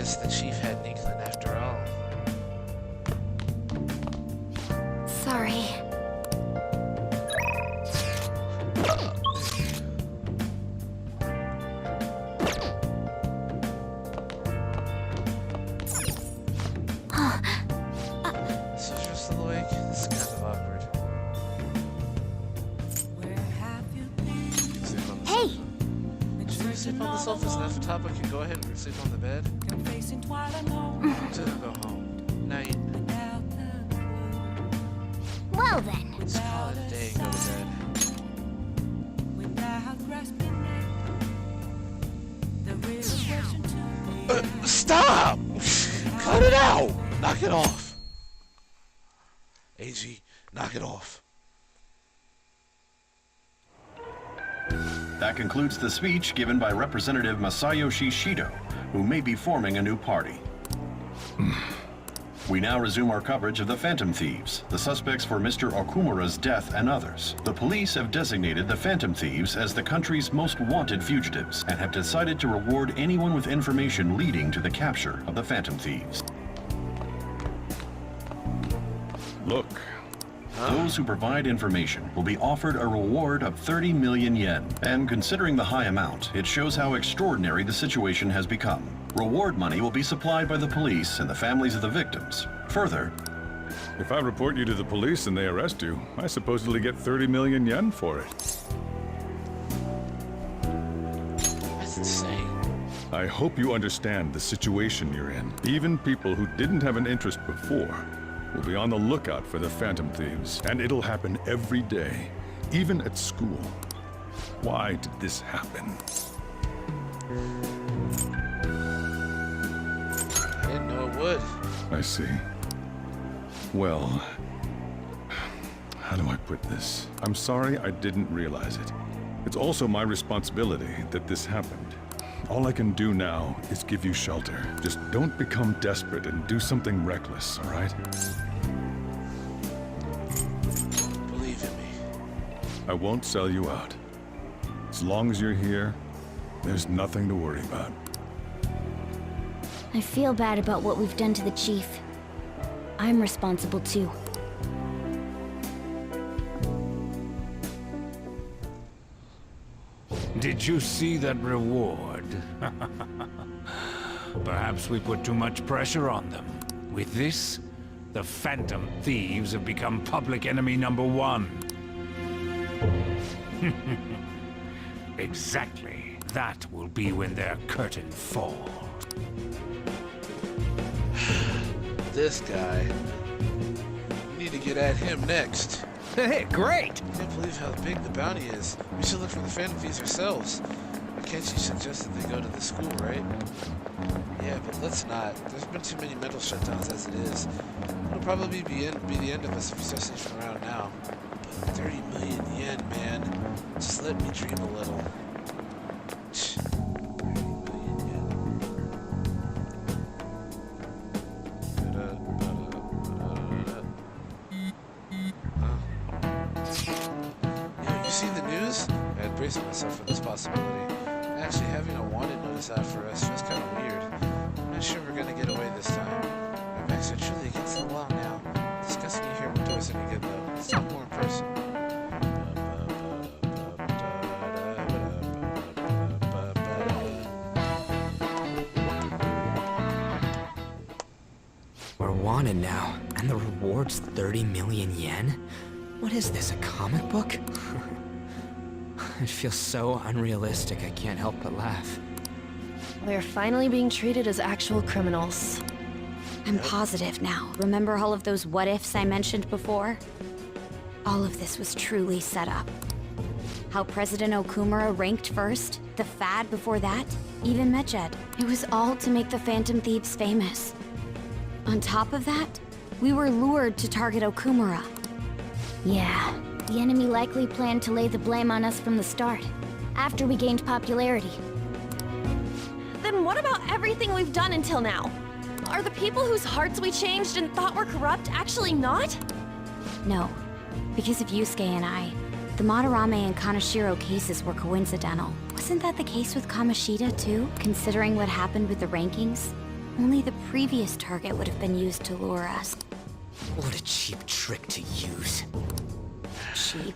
guess the chief had an inkling after all. Sorry. This is just the lake. This is kind of awkward. Hey! Should we sleep on the sofa so that Papa can go ahead and sleep on the bed? To go home. Night. Well then. Let's call it a day and go to bed. Stop! Cut it out! Knock it off! AG, knock it off. That concludes the speech given by Representative Masayoshi Shido, who may be forming a new party. We now resume our coverage of the Phantom Thieves, the suspects for Mr. Okumura's death and others. The police have designated the Phantom Thieves as the country's most wanted fugitives and have decided to reward anyone with information leading to the capture of the Phantom Thieves. Look. Those who provide information will be offered a reward of 30 million yen. And considering the high amount, it shows how extraordinary the situation has become. Reward money will be supplied by the police and the families of the victims. Further, If I report you to the police and they arrest you, I supposedly get 30 million yen for it. That's insane. I hope you understand the situation you're in. Even people who didn't have an interest before will be on the lookout for the Phantom Thieves, and it'll happen every day, even at school. Why did this happen? I didn't know it would. I see. Well, how do I put this? I'm sorry I didn't realize it. It's also my responsibility that this happened. All I can do now is give you shelter. Just don't become desperate and do something reckless, all right? Believe in me. I won't sell you out. As long as you're here, there's nothing to worry about. I feel bad about what we've done to the chief. I'm responsible too. Did you see that reward? Perhaps we put too much pressure on them. With this, the Phantom Thieves have become public enemy #1. Exactly. That will be when their curtain falls. This guy. We need to get at him next. Hey, great! I can't believe how big the bounty is. We should look for the Phantom Thieves ourselves. Can't you suggest that they go to the school, right? Yeah, but let's not. There's been too many mental shutdowns as it is. It'll probably be the end of us if we start sniffing around now. But 30 million yen, man. Just let me dream a little. 30 million yen. You see the news? I had braced myself for this possibility. Actually, having a wanted notice out for us feels kind of weird. I'm not sure we're gonna get away this time. My backs are truly against the wall now. Discussing you here won't do us any good though. Let's talk more in person. We're wanted now, and the reward's 30 million yen? What is this, a comic book? It feels so unrealistic, I can't help but laugh. We're finally being treated as actual criminals. I'm positive now. Remember all of those what-ifs I mentioned before? All of this was truly set up. How President Okumura ranked first, the Fad before that, even Medjed. It was all to make the Phantom Thieves famous. On top of that, we were lured to target Okumura. Yeah, the enemy likely planned to lay the blame on us from the start, after we gained popularity. Then what about everything we've done until now? Are the people whose hearts we changed and thought were corrupt actually not? No, because of Yusuke and I, the Madarame and Kaneshiro cases were coincidental. Wasn't that the case with Kamoshida too, considering what happened with the rankings? Only the previous target would have been used to lure us. What a cheap trick to use. Cheap.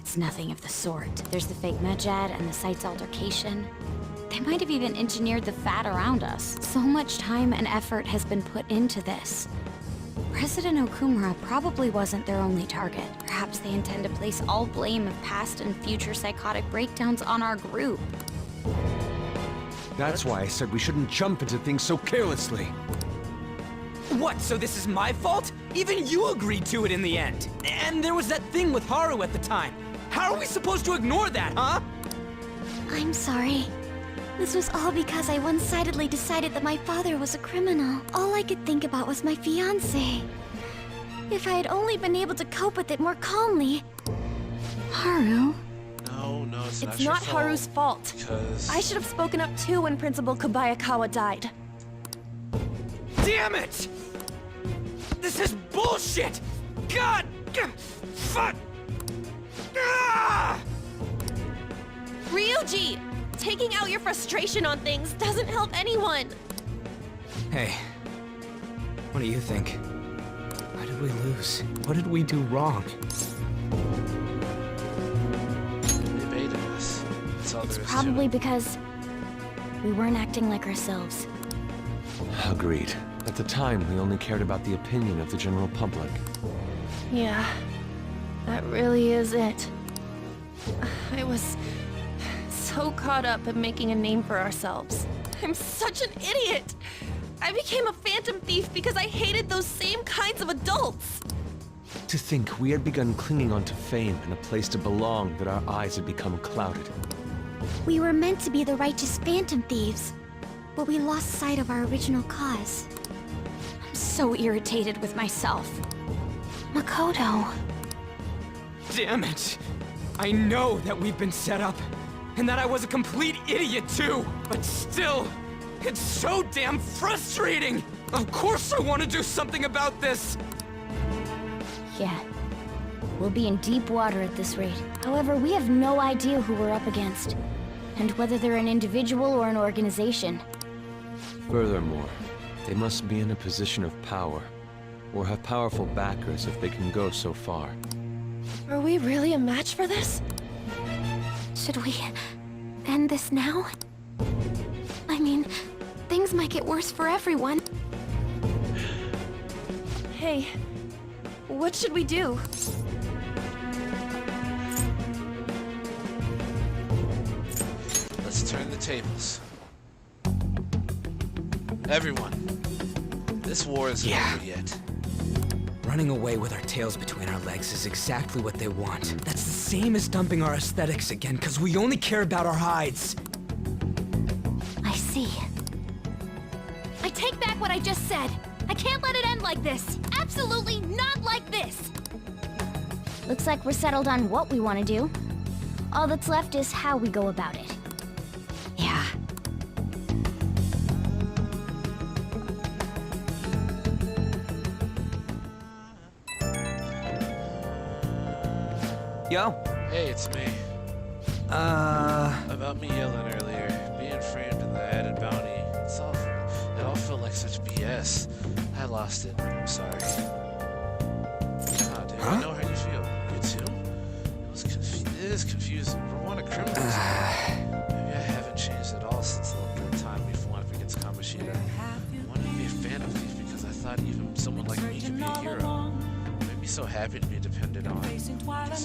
It's nothing of the sort. There's the fake Medjed and the site's altercation. They might have even engineered the fat around us. So much time and effort has been put into this. President Okumura probably wasn't their only target. Perhaps they intend to place all blame of past and future psychotic breakdowns on our group. That's why I said we shouldn't jump into things so carelessly. What, so this is my fault? Even you agreed to it in the end. And there was that thing with Haru at the time. How are we supposed to ignore that, huh? I'm sorry. This was all because I one-sidedly decided that my father was a criminal. All I could think about was my fiancé. If I had only been able to cope with it more calmly. Haru? No, it's not It's your not fault. Haru's fault. Because I should have spoken up too when Principal Kobayakawa died. Damn it! This is bullshit! God! Fuck! Ah! Ryuji! Taking out your frustration on things doesn't help anyone. Hey, what do you think? Why did we lose? What did we do wrong? they baited us. That's all there is to Probably it. because we weren't acting like ourselves. Agreed. At the time, we only cared about the opinion of the general public. Yeah, that really is it. I was so caught up in making a name for ourselves. I'm such an idiot! I became a phantom thief because I hated those same kinds of adults! To think we had begun clinging onto fame and a place to belong, that our eyes had become clouded. We were meant to be the righteous phantom thieves, but we lost sight of our original cause. I'm so irritated with myself. Makoto. Damn it! I know that we've been set up, and that I was a complete idiot too! But still, it's so damn frustrating! Of course I want to do something about this! Yeah. We'll be in deep water at this rate. However, we have no idea who we're up against, and whether they're an individual or an organization. Furthermore, they must be in a position of power, or have powerful backers if they can go so far. Are we really a match for this? Should we end this now? I mean, things might get worse for everyone. Hey, what should we do? Let's turn the tables. Everyone, this war isn't over yet. Running away with our tails between our legs is exactly what they want. That's the same as dumping our aesthetics again, because we only care about our hides. I see. I take back what I just said. I can't let it end like this. Absolutely not like this. Looks like we're settled on what we want to do. All that's left is how we go about it. Yeah. Yo. Hey, it's me. About me yelling earlier, being framed in the added bounty. It all felt like such BS. I lost it. I'm sorry. Come on, dude. I know how you feel. You too? It is confusing. We're one of criminals. Maybe I haven't changed at all since the time we fought up against Kamoshida. I wanted to be a fan of these because I thought even someone like me could be a hero. It made me so happy to be depended on. It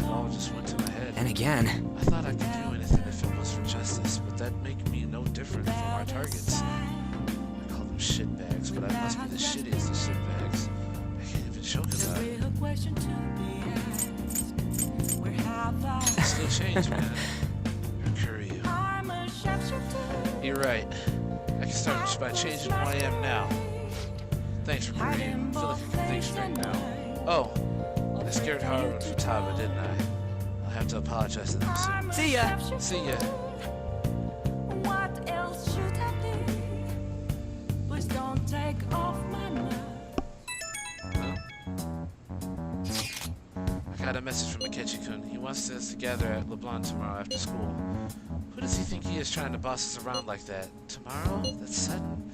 all just went to my head. And again, I thought I could do anything if it was for justice, but that'd make me no different from our targets. I call them shitbags, but I must be the shittiest of shitbags. I can't even joke about it. Still change, man. Kuryu. You're right. I can start just by changing who I am now. Thanks for Kuryu. I feel like I can think straight now. Oh, I scared Haru and Futaba, didn't I? I'll have to apologize to them soon. see ya! See ya. What else should I do? Please don't take off my mind. I got a message from Akechi-kun. He wants us to gather at LeBlanc tomorrow after school. Who does he think he is trying to boss us around like that? Tomorrow? That's sudden.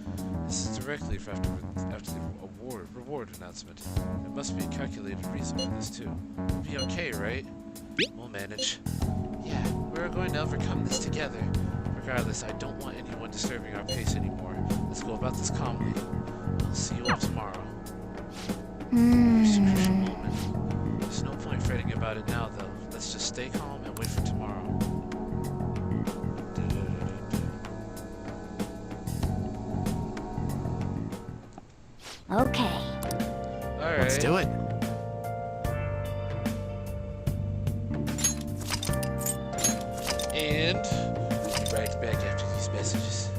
This is directly after the reward announcement. There must be a calculated reason for this too. We'll be okay, right? We'll manage. Yeah, we're going to overcome this together. Regardless, I don't want anyone disturbing our pace anymore. Let's go about this calmly. I'll see you all tomorrow. Here's a crucial moment. There's no point fretting about it now, though. Let's just stay calm and wait for tomorrow. Okay. Alright. Let's do it. And we'll be right back after these messages.